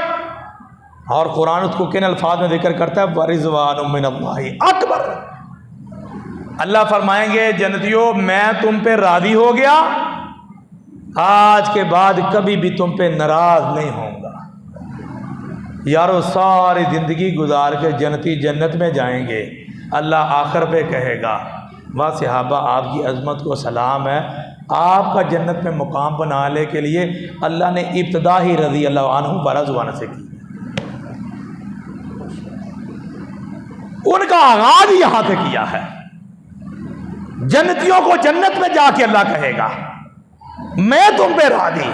اور قرآن اس کو کن الفاظ میں ذکر کرتا ہے وَرِضْوَانٌ مِّنَ اللَّهِ اکبر۔ اللہ فرمائیں گے جنتیوں میں تم پہ راضی ہو گیا، آج کے بعد کبھی بھی تم پہ ناراض نہیں ہوں گا۔ یارو ساری زندگی گزار کے جنتی جنت میں جائیں گے، اللہ آخر پہ کہے گا واہ صحابہ آپ کی عظمت کو سلام ہے، آپ کا جنت میں مقام بنانے کے لیے اللہ نے ابتدا ہی رضی اللہ عنہ ورضوان سے کی، ان کا آغاز یہاں سے کیا ہے۔ جنتیوں کو جنت میں جا کے اللہ کہے گا میں تم پہ راضی۔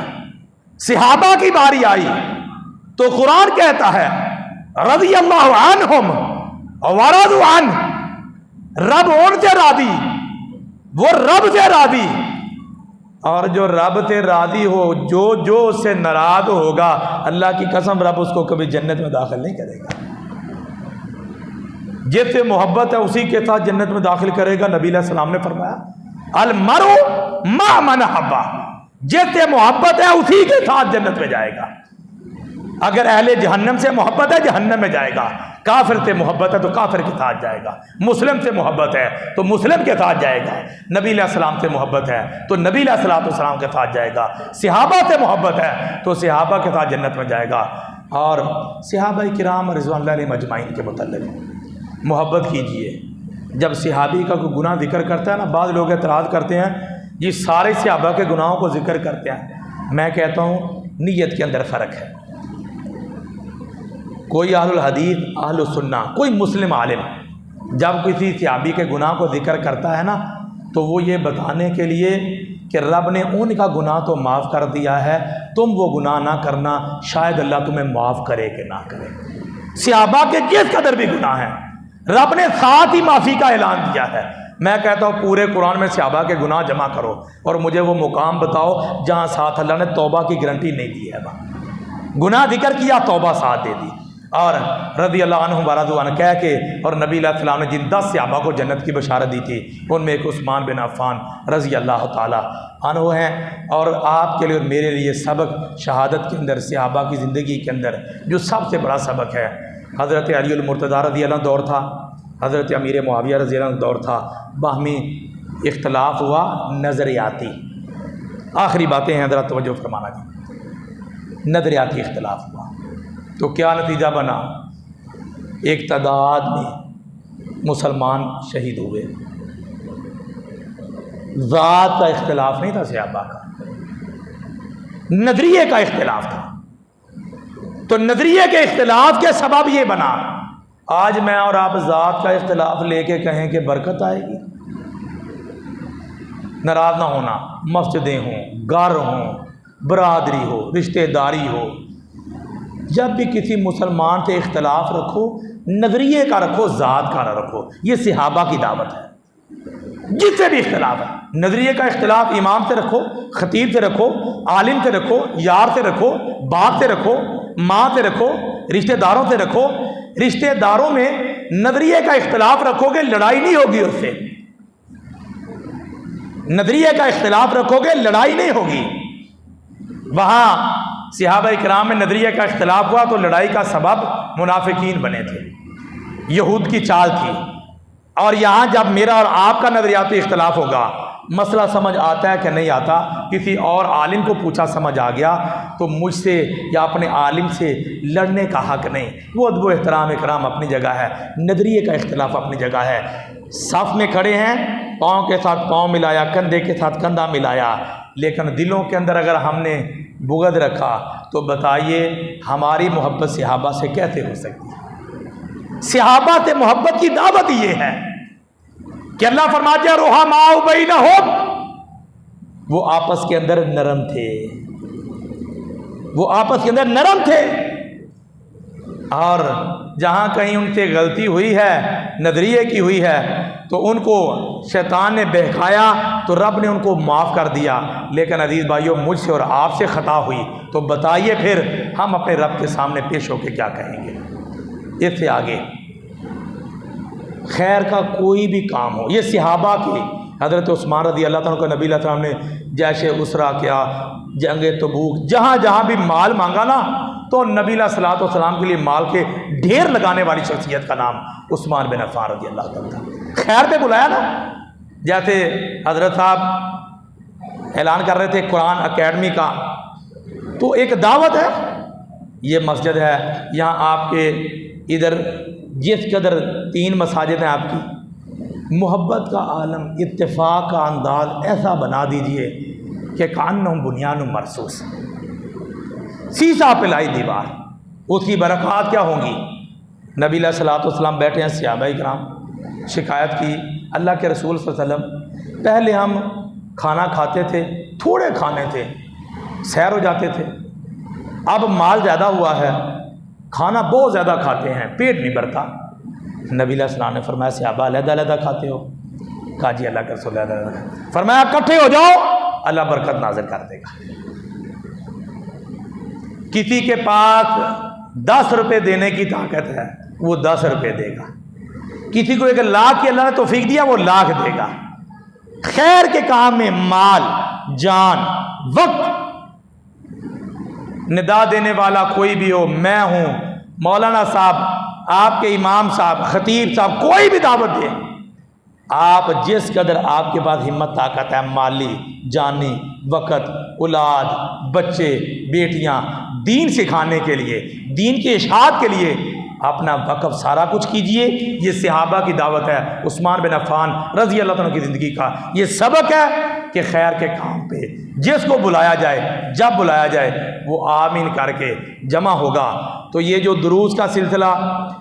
صحابہ کی باری آئی تو قرآن کہتا ہے رضی اللہ عنہم ورضوا عنہ، رب ان سے راضی، وہ رب سے راضی، اور جو رب سے راضی ہو جو اس سے ناراض ہوگا اللہ کی قسم رب اس کو کبھی جنت میں داخل نہیں کرے گا۔ جس سے محبت ہے اسی کے ساتھ جنت میں داخل کرے گا۔ نبی علیہ السلام نے فرمایا المرء مع من احب، جس سے محبت ہے اسی کے ساتھ جنت میں جائے گا۔ اگر اہل جہنم سے محبت ہے جہنم میں جائے گا، کافر سے محبت ہے تو کافر کے ساتھ جائے گا، مسلم سے محبت ہے تو مسلم کے ساتھ جائے گا، نبی علیہ السلام سے محبت ہے تو نبی علیہ السلام کے ساتھ جائے گا، صحابہ سے محبت ہے تو صحابہ کے ساتھ جنت میں جائے گا۔ اور صحابہ کرام رضوان اللہ علیہم اجمعین کے متعلق محبت کیجئے۔ جب صحابی کا کوئی گناہ ذکر کرتا ہے نا، بعض لوگ اعتراض کرتے ہیں یہ سارے صحابہ کے گناہوں کو ذکر کرتے ہیں، میں کہتا ہوں نیت کے اندر فرق ہے۔ کوئی اہل الحدیث اہل السنہ کوئی مسلم عالم جب کسی صحابی کے گناہ کو ذکر کرتا ہے نا تو وہ یہ بتانے کے لیے کہ رب نے ان کا گناہ تو معاف کر دیا ہے، تم وہ گناہ نہ کرنا، شاید اللہ تمہیں معاف کرے کہ نہ کرے۔ صحابہ کے جس قدر بھی گناہ ہیں رب نے ساتھ ہی معافی کا اعلان دیا ہے۔ میں کہتا ہوں پورے قرآن میں صحابہ کے گناہ جمع کرو اور مجھے وہ مقام بتاؤ جہاں ساتھ اللہ نے توبہ کی گارنٹی نہیں دی ہے، گناہ ذکر کیا توبہ ساتھ دے دی، اور رضی اللہ عنہ ورضوا عنہ کہہ کے، اور نبی علیہ السلام نے جن 10 صحابہ کو جنت کی بشارت دی تھی ان میں ایک عثمان بن عفان رضی اللہ تعالی عنہ ہیں۔ اور آپ کے لیے اور میرے لیے سبق شہادت کے اندر صحابہ کی زندگی کے اندر جو سب سے بڑا سبق ہے، حضرت علی المرتضیٰ رضی اللہ عنہ دور تھا، حضرت امیر معاویہ رضی اللہ عنہ دور تھا، باہمی اختلاف ہوا نظریاتی، آخری باتیں ہیں حضرت توجہ فرمانا جی، نظریاتی اختلاف ہوا تو کیا نتیجہ بنا؟ ایک تعداد میں مسلمان شہید ہوئے۔ ذات کا اختلاف نہیں تھا صحابہ کا، نظریے کا اختلاف تھا، تو نظریے کے اختلاف کے سبب یہ بنا۔ آج میں اور آپ ذات کا اختلاف لے کے کہیں کہ برکت آئے گی؟ ناراض نہ ہونا، مسجدیں ہوں، گھر ہوں، برادری ہو، رشتہ داری ہو، جب بھی کسی مسلمان سے اختلاف رکھو نظریے کا رکھو، ذات کا نہ رکھو۔ یہ صحابہ کی دعوت ہے۔ جس سے بھی اختلاف ہے نظریے کا اختلاف امام سے رکھو، خطیب سے رکھو، عالم سے رکھو، یار سے رکھو، باپ سے رکھو، ماں سے رکھو، رشتہ داروں سے رکھو۔ رشتہ داروں میں نظریے کا اختلاف رکھو گے لڑائی نہیں ہوگی، اس سے نظریے کا اختلاف رکھو گے لڑائی نہیں ہوگی۔ وہاں صحابہ کرام میں نظریے کا اختلاف ہوا تو لڑائی کا سبب منافقین بنے تھے، یہود کی چال تھی۔ اور یہاں جب میرا اور آپ کا نظریاتی اختلاف ہوگا، مسئلہ سمجھ آتا ہے کہ نہیں آتا، کسی اور عالم کو پوچھا سمجھ آ گیا تو مجھ سے یا اپنے عالم سے لڑنے کا حق نہیں۔ وہ ادب و احترام اکرام اپنی جگہ ہے، نظریے کا اختلاف اپنی جگہ ہے۔ صف میں کھڑے ہیں، پاؤں کے ساتھ پاؤں ملایا، کندھے کے ساتھ کندھا ملایا، لیکن دلوں کے اندر اگر ہم نے بغض رکھا تو بتائیے ہماری محبت صحابہ سے کیسے ہو سکتی ہے؟ صحابہ سے محبت کی دعوت یہ ہے کہ اللہ فرماتے ہیں رحماء بینہم، وہ آپس کے اندر نرم تھے، وہ آپس کے اندر نرم تھے۔ اور جہاں کہیں ان سے غلطی ہوئی ہے، نظریے کی ہوئی ہے، تو ان کو شیطان نے بہکایا تو رب نے ان کو معاف کر دیا۔ لیکن عزیز بھائیوں مجھ سے اور آپ سے خطا ہوئی تو بتائیے پھر ہم اپنے رب کے سامنے پیش ہو کے کیا کہیں گے؟ اس سے آگے خیر کا کوئی بھی کام ہو، یہ صحابہ کی، حضرت عثمان رضی اللہ تعالیٰ کو نبی علیہ السلام نے جیش اسرا کیا، جنگ تبوک، جہاں جہاں بھی مال مانگا نا تو نبی علیہ الصلوۃ والسلام کے لیے مال کے ڈھیر لگانے والی شخصیت کا نام عثمان بن عفان رضی اللہ تعالیٰ۔ خیر پہ بلایا نا، جیسے حضرت صاحب اعلان کر رہے تھے قرآن اکیڈمی کا، تو ایک دعوت ہے یہ مسجد ہے، یہاں آپ کے ادھر جس قدر 3 مساجد ہیں آپ کی، محبت کا عالم، اتفاق کا انداز ایسا بنا دیجئے کہ کانہم بنیان مرصوص، سیسا پلائی دیوار، اس کی برکات کیا ہوں گی؟ نبی علیہ الصلوۃ والسلام بیٹھے ہیں، صحابہ کرام شکایت کی، اللہ کے رسول صلی اللہ علیہ وسلم پہلے ہم کھانا کھاتے تھے، تھوڑے کھانے تھے، سیر ہو جاتے تھے، اب مال زیادہ ہوا ہے، کھانا بہت زیادہ کھاتے ہیں، پیٹ نہیں بھرتا۔ نبی علیہ السلام نے فرمایا صحابہ علیحدہ علیحدہ کھاتے ہو؟ کہا جی اللہ کے رسول علیحدہ۔ فرمایا اکٹھے ہو جاؤ، اللہ برکت نازل کر دے گا۔ کسی کے پاس 10 روپے دینے کی طاقت ہے، وہ 10 روپے دے گا۔ کسی کو 1 لاکھ کی اللہ نے توفیق دیا، وہ 1 لاکھ دے گا۔ خیر کے کام میں مال، جان، وقت، ندا دینے والا کوئی بھی ہو، میں ہوں، مولانا صاحب، آپ کے امام صاحب، خطیب صاحب، کوئی بھی دعوت دے، آپ جس قدر آپ کے پاس ہمت طاقت ہے، مالی، جانی، وقت، اولاد، بچے، بیٹیاں، دین سکھانے کے لیے، دین کی اشاعت کے لیے اپنا وقف سارا کچھ کیجئے۔ یہ صحابہ کی دعوت ہے، عثمان بن عفان رضی اللہ عنہ کی زندگی کا یہ سبق ہے کہ خیر کے کام پہ جس کو بلایا جائے، جب بلایا جائے، وہ آمین کر کے جمع ہوگا۔ تو یہ جو دروس کا سلسلہ،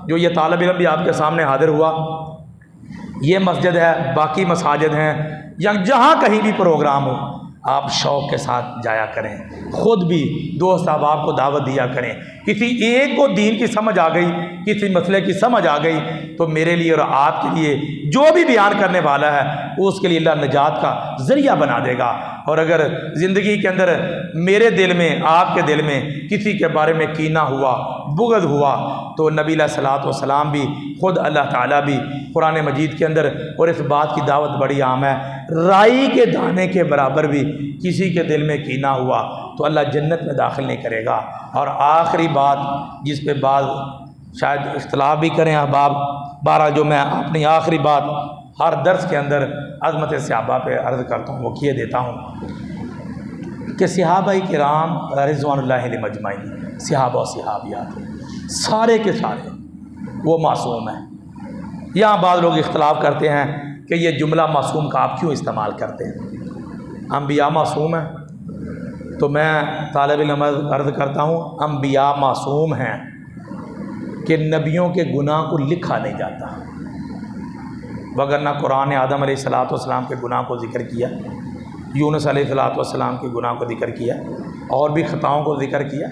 جو یہ طالب علم بھی آپ کے سامنے حاضر ہوا، یہ مسجد ہے، باقی مساجد ہیں، یا جہاں کہیں بھی پروگرام ہو، آپ شوق کے ساتھ جایا کریں، خود بھی دوست احباب کو دعوت دیا کریں۔ کسی ایک کو دین کی سمجھ آ گئی، کسی مسئلے کی سمجھ آ گئی، تو میرے لیے اور آپ کے لیے جو بھی بیان کرنے والا ہے اس کے لیے اللہ نجات کا ذریعہ بنا دے گا۔ اور اگر زندگی کے اندر میرے دل میں، آپ کے دل میں کسی کے بارے میں کینہ ہوا، بغض ہوا، تو نبی علیہ الصلوۃ والسلام بھی، خود اللہ تعالیٰ بھی قرآن مجید کے اندر، اور اس بات کی دعوت بڑی عام ہے، رائی کے دانے کے برابر بھی کسی کے دل میں کینہ ہوا تو اللہ جنت میں داخل نہیں کرے گا۔ اور آخری بات جس پہ بعض شاید اختلاف بھی کریں احباب، بہرحال جو میں اپنی آخری بات ہر درس کے اندر عظمت صحابہ پہ عرض کرتا ہوں، وہ کیے دیتا ہوں کہ صحابہ کرام رضوان اللہ علیہم اجمعین، صحابہ و صحابیات سارے کے سارے وہ معصوم ہیں۔ یہاں بعض لوگ اختلاف کرتے ہیں کہ یہ جملہ معصوم کا آپ کیوں استعمال کرتے ہیں؟ انبیاء معصوم ہیں، تو میں طالب علم عرض کرتا ہوں انبیاء معصوم ہیں کہ نبیوں کے گناہ کو لکھا نہیں جاتا، وگرنہ قرآن نے آدم علیہ الصلوۃ والسلام کے گناہ کو ذکر کیا، یونس علیہ الصلوۃ والسلام کے گناہ کو ذکر کیا، اور بھی خطاؤں کو ذکر کیا۔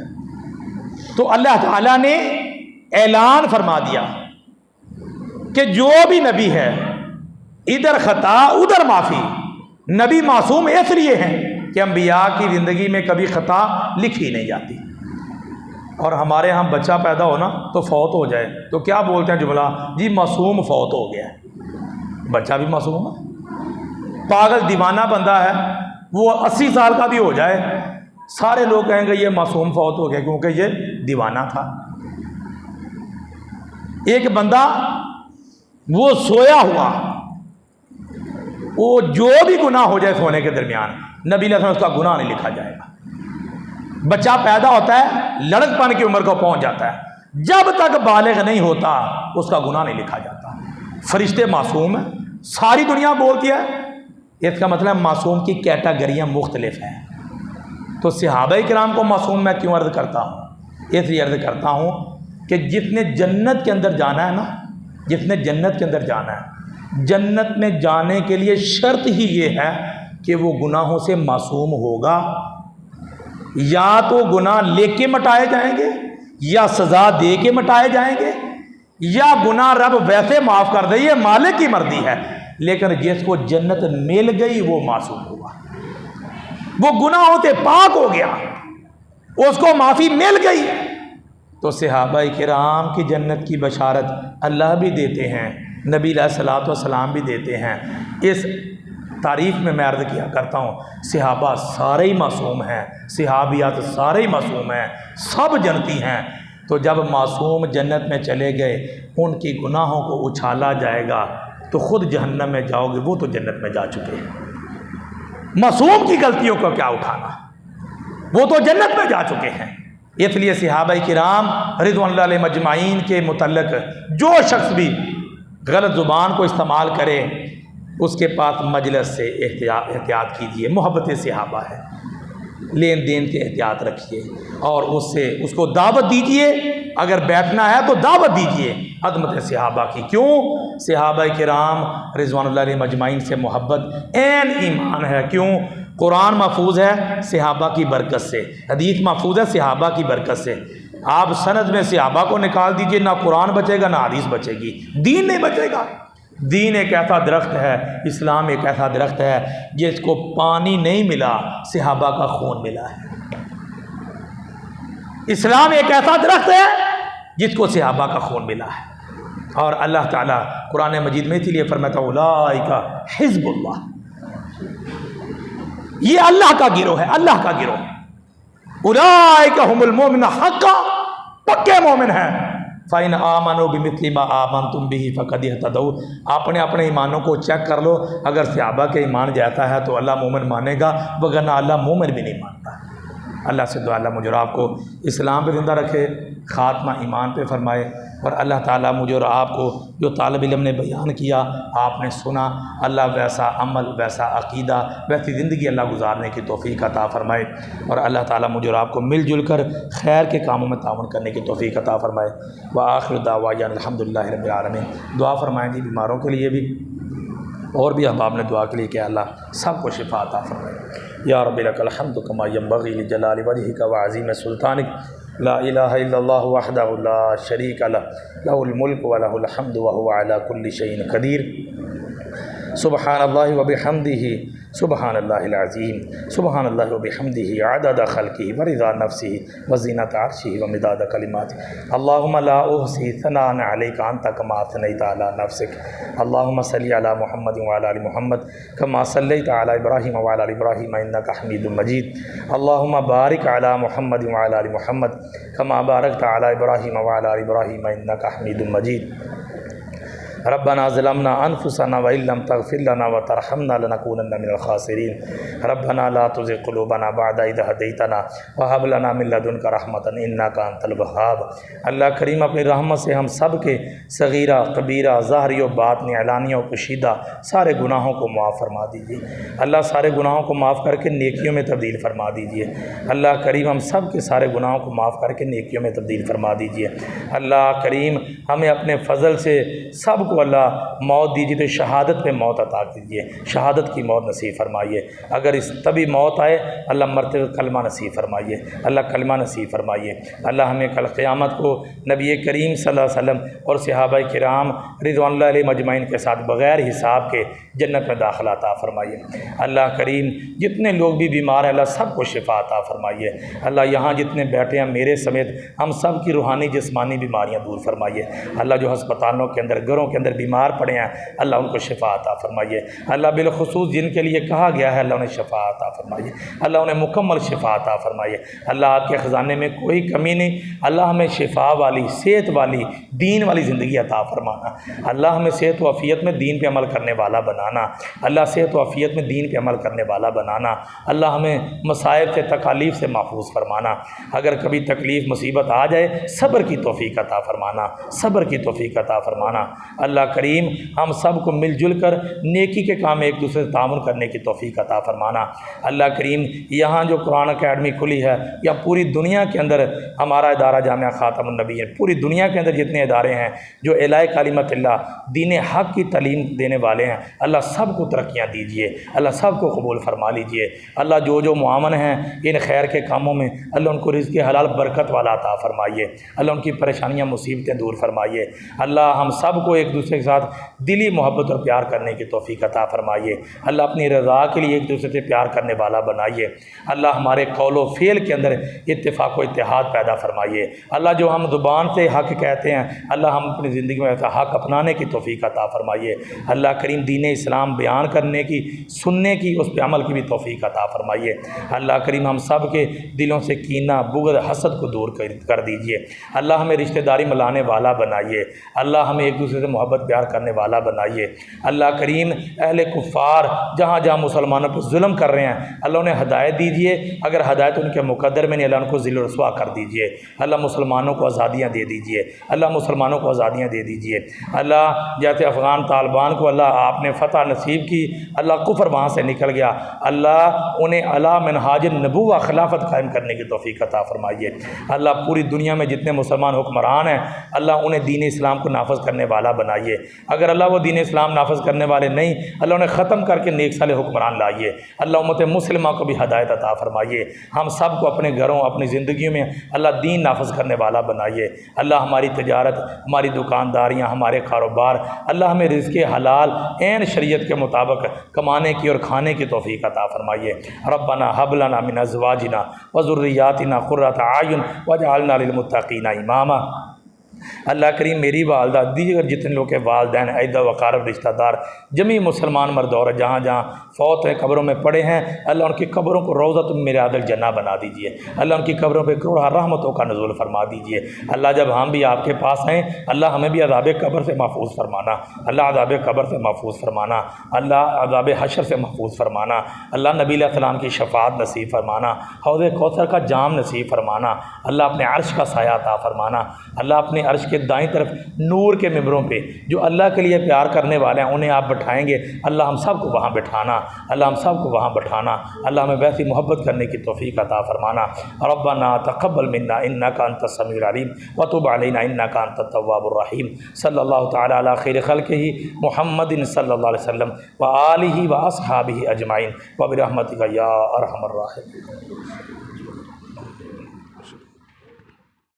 تو اللہ تعالیٰ نے اعلان فرما دیا کہ جو بھی نبی ہے ادھر خطا ادھر معافی۔ نبی معصوم اس لیے ہیں کہ انبیاء کی زندگی میں کبھی خطا لکھی نہیں جاتی۔ اور ہمارے ہاں بچہ پیدا ہونا تو فوت ہو جائے تو کیا بولتے ہیں جملہ، جی معصوم فوت ہو گیا ہے۔ بچہ بھی معصوم ہے، پاگل دیوانہ بندہ ہے، وہ 80 سال کا بھی ہو جائے، سارے لوگ کہیں گے یہ معصوم فوت ہو گیا کیونکہ یہ دیوانہ تھا۔ ایک بندہ وہ سویا ہوا، وہ جو بھی گناہ ہو جائے سونے کے درمیان، نبی علیہ السلام اس کا گناہ نہیں لکھا جائے گا۔ بچہ پیدا ہوتا ہے، لڑک پن کی عمر کو پہنچ جاتا ہے، جب تک بالغ نہیں ہوتا اس کا گناہ نہیں لکھا جاتا۔ فرشتے معصوم ہیں، ساری دنیا بولتی ہے، اس کا مطلب معصوم کی کیٹاگریاں مختلف ہیں۔ تو صحابہ کرام کو معصوم میں کیوں عرض کرتا ہوں؟ اس لیے عرض کرتا ہوں کہ جس نے جنت کے اندر جانا ہے نا، جس نے جنت کے اندر جانا ہے، جنت میں جانے کے لیے شرط ہی یہ ہے کہ وہ گناہوں سے معصوم ہوگا۔ یا تو گناہ لے کے مٹائے جائیں گے، یا سزا دے کے مٹائے جائیں گے، یا گناہ رب ویسے معاف کر دے، یہ مالک کی مرضی ہے۔ لیکن جس کو جنت مل گئی وہ معصوم ہوا، وہ گناہوں سے پاک ہو گیا، اس کو معافی مل گئی۔ تو صحابہ کرام کی جنت کی بشارت اللہ بھی دیتے ہیں، نبی علیہ الصلوۃ والسلام بھی دیتے ہیں۔ اس تعریف میں عرض کیا کرتا ہوں صحابہ سارے ہی معصوم ہیں، صحابیات سارے ہی معصوم ہیں، سب جنتی ہیں۔ تو جب معصوم جنت میں چلے گئے، ان کی گناہوں کو اچھالا جائے گا تو خود جہنم میں جاؤ گے، وہ تو جنت میں جا چکے ہیں۔ معصوم کی غلطیوں کو کیا اٹھانا، وہ تو جنت میں جا چکے ہیں۔ اس لیے صحابہ کرام رضوان اللہ علیہ مجمعین کے متعلق جو شخص بھی غلط زبان کو استعمال کرے اس کے پاس مجلس سے احتیاط کیجیے، محبت صحابہ ہے، لین دین کے احتیاط رکھیے اور اس کو دعوت دیجیے، اگر بیٹھنا ہے تو دعوت دیجیے عظمت صحابہ کی۔ کیوں؟ صحابہ کرام رضوان اللہ علیہ مجمعین سے محبت عین ایمان ہے۔ کیوں؟ قرآن محفوظ ہے صحابہ کی برکت سے، حدیث محفوظ ہے صحابہ کی برکت سے۔ آپ سند میں صحابہ کو نکال دیجئے، نہ قرآن بچے گا نہ حدیث بچے گی، دین نہیں بچے گا۔ دین ایک ایسا درخت ہے، اسلام ایک ایسا درخت ہے جس کو پانی نہیں ملا، صحابہ کا خون ملا ہے۔ اسلام ایک ایسا درخت ہے جس کو صحابہ کا خون ملا ہے۔ اور اللہ تعالیٰ قرآن مجید میں اسی لیے فرماتا ہے اولئک حزب اللہ، یہ اللہ کا گروہ ہے، اللہ کا گروہ۔ اولئک هم المؤمنون حقا، پکے مومن ہیں۔ فَإِنْ آمَنُوا بِمِثْلِ مَا آمَنْتُمْ بِهِ فَقَدِ اهْتَدَوْا، اپنے اپنے ایمانوں کو چیک کر لو، اگر صحابہ کے ایمان جیسا ہے تو اللہ مومن مانے گا، وگرنہ اللہ مومن بھی نہیں مانتا۔ اللہ سے دعا اللہ مجھے اور آپ کو اسلام پہ زندہ رکھے، خاتمہ ایمان پہ فرمائے، اور اللہ تعالیٰ مجھے اور آپ کو جو طالب علم نے بیان کیا، آپ نے سنا، اللہ ویسا عمل، ویسا عقیدہ، ویسی زندگی اللہ گزارنے کی توفیق عطا فرمائے، اور اللہ تعالیٰ مجھے اور آپ کو مل جل کر خیر کے کاموں میں تعاون کرنے کی توفیق عطا فرمائے۔ وآخر دعوانا الحمدللہ رب العالمین۔ دعا فرمائیں جی بیماروں کے لیے بھی، اور بھی احباب نے دعا کے لیے کہ اللہ سب کو شفا عطا فرمائے۔ یا رب لک الحمد کما ینبغی لجلال وجہک وعظیم سلطانک، لا الہ الا اللہ وحدہ لا شریک لہ، لہ الملک ولہ الحمد وہو علی کل شیء قدیر۔ سبحان اللہ وبحمدہ، سبحان اللہ العظیم، سبحان اللہ وبحمدہ عدد خلقہ ورضا نفسہ وزینۃ عرشہ ومداد کلماتہ۔ اللہم لا احصی ثناء علیک انت کما اثنیت علی نفسک۔ اللہم صلی علی محمد وعلی آل محمد کما صلیت علی ابراہیم وعلی آل ابراہیم انک حمید مجید۔ اللہم بارک علی محمد وعلی آل محمد کما بارکت علی ابراہیم وعلی آل ابراہیم انک حمید مجید۔ ربنا ظلمنا انفسنا وان لم تغفر لنا وترحمنا لنكونن من الخاسرین۔ ربنا لا تزغ قلوبنا بعد اذ هديتنا وهب لنا من لدنك رحمة انك انت الوهاب۔ اللہ کریم اپنی رحمت سے ہم سب کے صغیرہ کبیرہ ظاہری و باطنی علانیہ و پوشیدہ سارے گناہوں کو معاف فرما دیجیے۔ اللہ سارے گناہوں کو معاف کر کے نیکیوں میں تبدیل فرما دیجیے۔ اللہ کریم ہم سب کے سارے گناہوں کو معاف کر کے نیکیوں میں تبدیل فرما دیجیے۔ اللہ کریم ہمیں اپنے فضل سے سب کو اللہ موت دیجیے تو شہادت پہ موت عطا کیجیے، شہادت کی موت نصیب فرمائیے۔ اگر اس طبی موت آئے اللہ مرتے ہوئے کلمہ نصیب فرمائیے، اللہ کلمہ نصیب فرمائیے۔ اللہ ہمیں کل قیامت کو نبی کریم صلی اللہ علیہ وسلم اور صحابہ کرام رضوان اللہ علیہ مجمعین کے ساتھ بغیر حساب کے جنت میں داخلہ عطا فرمائیے۔ اللہ کریم جتنے لوگ بھی بیمار ہیں اللہ سب کو شفا عطا فرمائیے۔ اللہ یہاں جتنے بیٹھے ہیں میرے سمیت ہم سب کی روحانی جسمانی بیماریاں دور فرمائیے۔ اللہ جو ہسپتالوں کے اندر گھروں کے اندر بیمار پڑے ہیں اللہ ان کو شفا عطا فرمائیے۔ اللہ بالخصوص جن کے لیے کہا گیا ہے اللہ انہیں شفا عطا فرمائیے، اللہ انہیں مکمل شفا عطا فرمائیے۔ اللہ آپ کے خزانے میں کوئی کمی نہیں، اللہ ہمیں شفا والی، صحت والی، دین والی زندگی عطا فرمانا۔ اللہ ہمیں صحت و عافیت میں دین پہ عمل کرنے والا بنانا، اللہ صحت و عافیت میں دین پہ عمل کرنے والا بنانا۔ اللہ ہمیں مصائب سے تکالیف سے محفوظ فرمانا۔ اگر کبھی تکلیف مصیبت آ جائے صبر کی توفیق عطا فرمانا، صبر کی توفیق عطا فرمانا۔ اللہ کریم ہم سب کو مل جل کر نیکی کے کام ایک دوسرے سے تعاون کرنے کی توفیق عطا فرمانا۔ اللہ کریم یہاں جو قرآن اکیڈمی کھلی ہے یا پوری دنیا کے اندر ہمارا ادارہ جامعہ خاتم النبیین، پوری دنیا کے اندر جتنے ادارے ہیں جو اعلاء کلمت اللہ دین حق کی تعلیم دینے والے ہیں اللہ سب کو ترقیاں دیجیے، اللہ سب کو قبول فرما لیجیے۔ اللہ جو معاون ہیں ان خیر کے کاموں میں اللہ ان کو رزق حلال برکت والا عطا فرمائیے، اللہ ان کی پریشانیاں مصیبتیں دور فرمائیے۔ اللہ ہم سب کو ایک دوسرے کے ساتھ دلی محبت اور پیار کرنے کی توفیق عطا فرمائیے۔ اللہ اپنی رضا کے لیے ایک دوسرے سے پیار کرنے والا بنائیے۔ اللہ ہمارے قول و فعل کے اندر اتفاق و اتحاد پیدا فرمائیے۔ اللہ جو ہم زبان سے حق کہتے ہیں اللہ ہم اپنی زندگی میں ایسا حق اپنانے کی توفیق عطا فرمائیے۔ اللہ کریم دین اسلام بیان کرنے کی، سننے کی، اس پہ عمل کی بھی توفیق عطا فرمائیے۔ اللہ کریم ہم سب کے دلوں سے کینہ، بغض، حسد کو دور کر دیجیے۔ اللہ ہمیں رشتہ داری ملانے والا بنائیے۔ اللہ ہمیں ایک دوسرے سے محبت محبت پیار کرنے والا بنائیے۔ اللہ کریم اہل کفار جہاں جہاں مسلمانوں پر ظلم کر رہے ہیں اللہ انہیں ہدایت دیجیے، اگر ہدایت ان کے مقدر میں نہیں اللہ ان کو ذل و رسوا کر دیجیے۔ اللہ مسلمانوں کو آزادیاں دے دیجیے، اللہ مسلمانوں کو آزادیاں دے دیجیے۔ اللہ جیسے افغان طالبان کو اللہ آپ نے فتح نصیب کی، اللہ کفر وہاں سے نکل گیا، اللہ انہیں علی منہاج النبوہ خلافت قائم کرنے کی توفیق عطا فرمائیے۔ اللہ پوری دنیا میں جتنے مسلمان حکمران ہیں اللہ انہیں دین اسلام کو نافذ کرنے والا بنائیے، اگر اللہ وہ دین اسلام نافذ کرنے والے نہیں اللہ انہیں ختم کر کے نیک صالح حکمران لائیے۔ اللہ امت مسلمہ کو بھی ہدایت عطا فرمائیے، ہم سب کو اپنے گھروں اپنی زندگیوں میں اللہ دین نافذ کرنے والا بنائیے۔ اللہ ہماری تجارت، ہماری دکانداریاں، ہمارے کاروبار اللہ ہمیں رزق حلال عین شریعت کے مطابق کمانے کی اور کھانے کی توفیق عطا فرمائیے۔ ربنا هب لنا من ازواجنا وذرياتنا قرۃ اعین واجعلنا للمتقین اماما۔ اللہ کریم میری والدہ دیگر جتنے لوگ کے والدین عیدہ وقارب رشتہ دار جمی مسلمان مرد عورت جہاں جہاں فوت ہیں قبروں میں پڑے ہیں اللہ ان کی قبروں کو روضۃ من ریاض الجنہ بنا دیجیے، اللہ ان کی قبروں پہ کروڑا رحمتوں کا نزول فرما دیجیے۔ اللہ جب ہم بھی آپ کے پاس ہیں اللہ ہمیں بھی عذاب قبر سے محفوظ فرمانا، اللہ عذاب قبر سے محفوظ فرمانا، اللہ عذاب حشر سے محفوظ فرمانا، اللہ نبی علیہ السلام کی شفاعت نصیب فرمانا، حوض کوثر کا جام نصیب فرمانا، اللہ اپنے عرش کا سایہ عطا فرمانا، اللہ اپنے عرش کے دائیں طرف نور کے ممبروں پہ جو اللہ کے لیے پیار کرنے والے ہیں انہیں آپ بٹھائیں گے، اللہ ہم سب کو وہاں بٹھانا، اللہ ہم سب کو وہاں بٹھانا، اللہ ہمیں ویسی محبت کرنے کی توفیق عطا فرمانا۔ ربنا تقبل منا انک انت السمیع العلیم وتب علینا انک انت التواب الرحیم۔ صلی اللہ تعالی علی خیر خلقہ محمد صلی اللہ علیہ وسلم وآلہ واصحابہ اجمعین وبرحمتک یا ارحم الراحمین۔